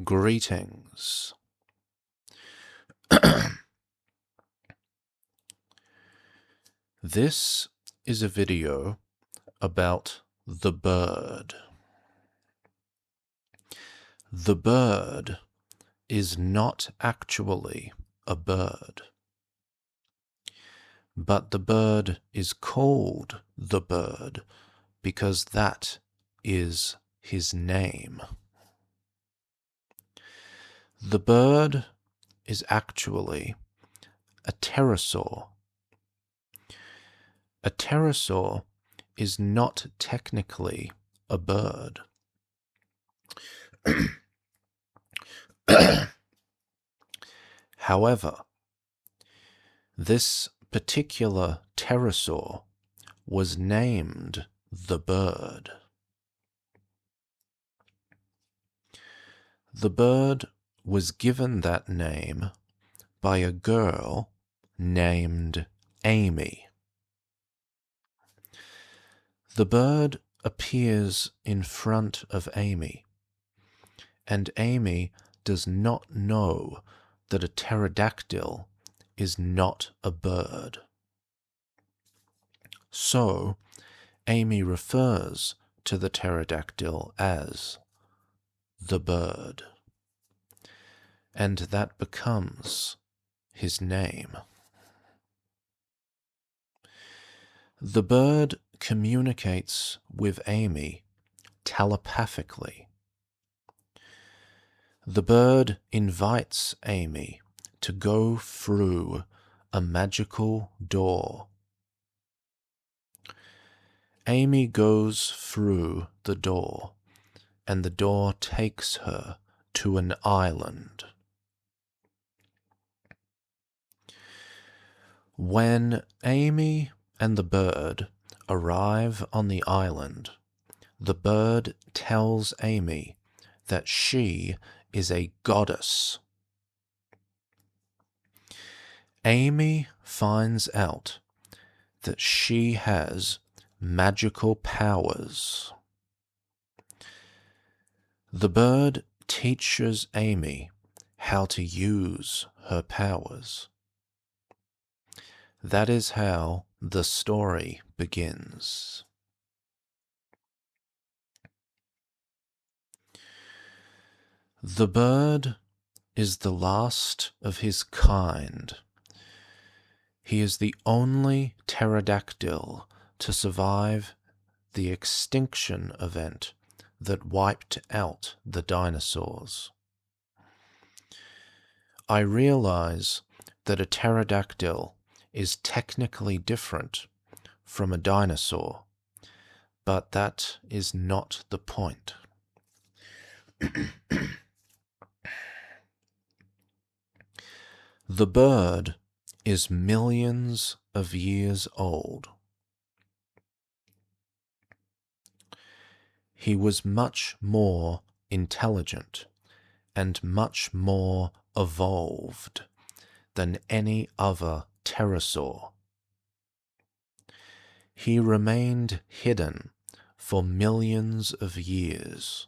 Greetings. This is a video about the bird. The bird is not actually a bird, but the bird is called the bird because that is his name. The bird is actually a pterosaur. A pterosaur is not technically a bird. However, this particular pterosaur was named the bird. The bird was given that name by a girl named Amy. The bird appears in front of Amy, and Amy does not know that a pterodactyl is not a bird. So, Amy refers to the pterodactyl as the bird, and that becomes his name. The bird communicates with Amy telepathically. The bird invites Amy to go through a magical door. Amy goes through the door, and the door takes her to an island. When Amy and the bird arrive on the island, the bird tells Amy that she is a goddess. Amy finds out that she has magical powers. The bird teaches Amy how to use her powers. That is how the story begins. The bird is the last of his kind. He is the only pterodactyl to survive the extinction event that wiped out the dinosaurs. I realize that a pterodactyl is technically different from a dinosaur, but that is not the point. The bird is millions of years old. He was much more intelligent and much more evolved than any other pterosaur. He remained hidden for millions of years.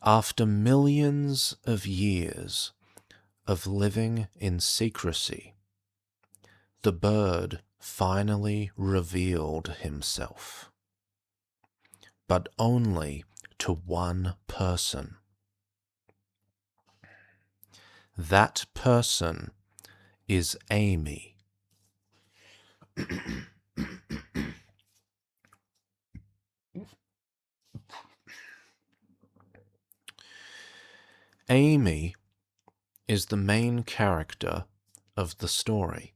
After millions of years of living in secrecy, the bird finally revealed himself, but only to one person. That person is Amy. Amy is the main character of the story.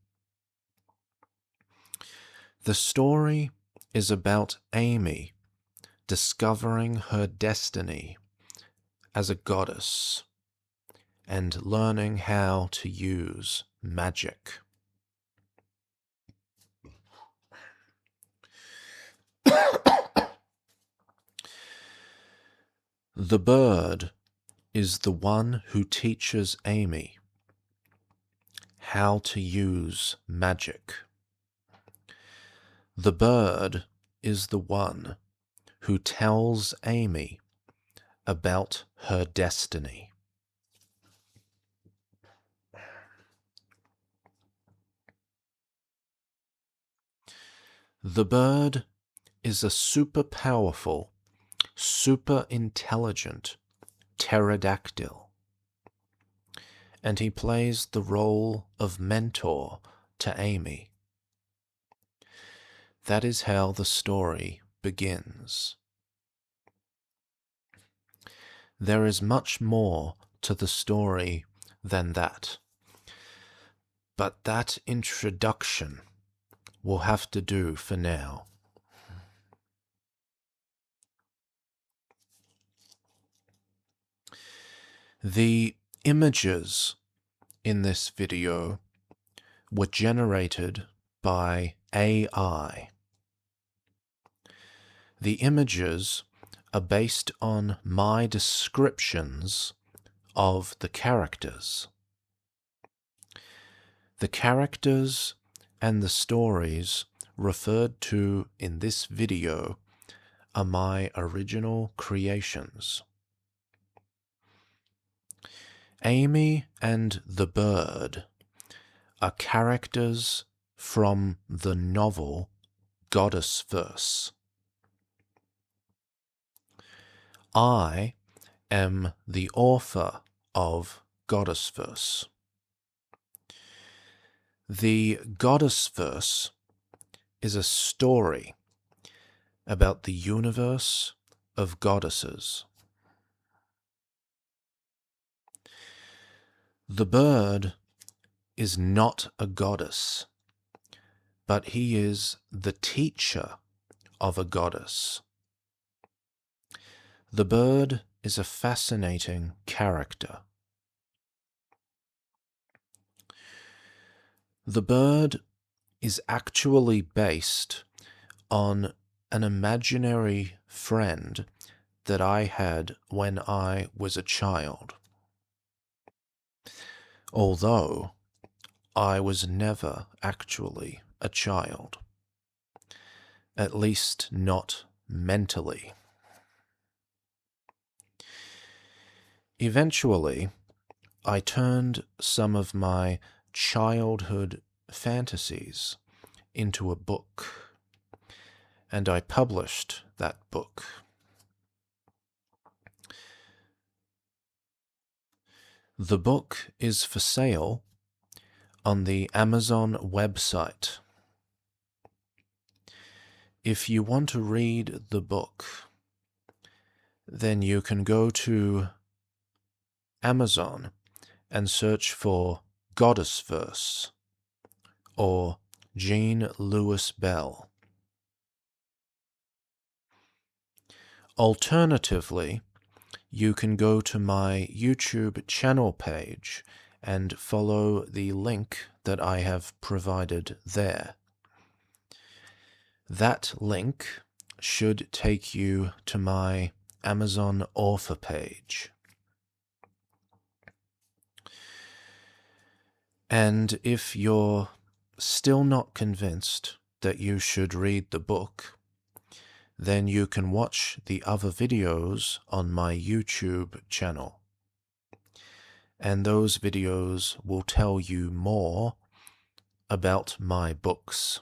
The story is about Amy discovering her destiny as a goddess and learning how to use magic. The bird is the one who teaches Amy how to use magic. The bird is the one who tells Amy about her destiny. The bird is a super powerful, super intelligent pterodactyl, and he plays the role of mentor to Amy. That is how the story begins. There is much more to the story than that, but that introduction will have to do for now. The images in this video were generated by AI. The images are based on my descriptions of the characters. The characters and the stories referred to in this video are my original creations. Amy and the bird are characters from the novel Goddessverse. I am the author of Goddessverse. The Goddessverse is a story about the universe of goddesses. The bird is not a goddess, but he is the teacher of a goddess. The bird is a fascinating character. The bird is actually based on an imaginary friend that I had when I was a child, although I was never actually a child, at least not mentally. Eventually, I turned some of my childhood fantasies into a book, and I published that book. The book is for sale on the Amazon website. If you want to read the book, then you can go to Amazon and search for Goddessverse or Jean Louis Bell. Alternatively, you can go to my YouTube channel page and follow the link that I have provided there. That link should take you to my Amazon author page. And if you're still not convinced that you should read the book, then you can watch the other videos on my YouTube channel. And those videos will tell you more about my books.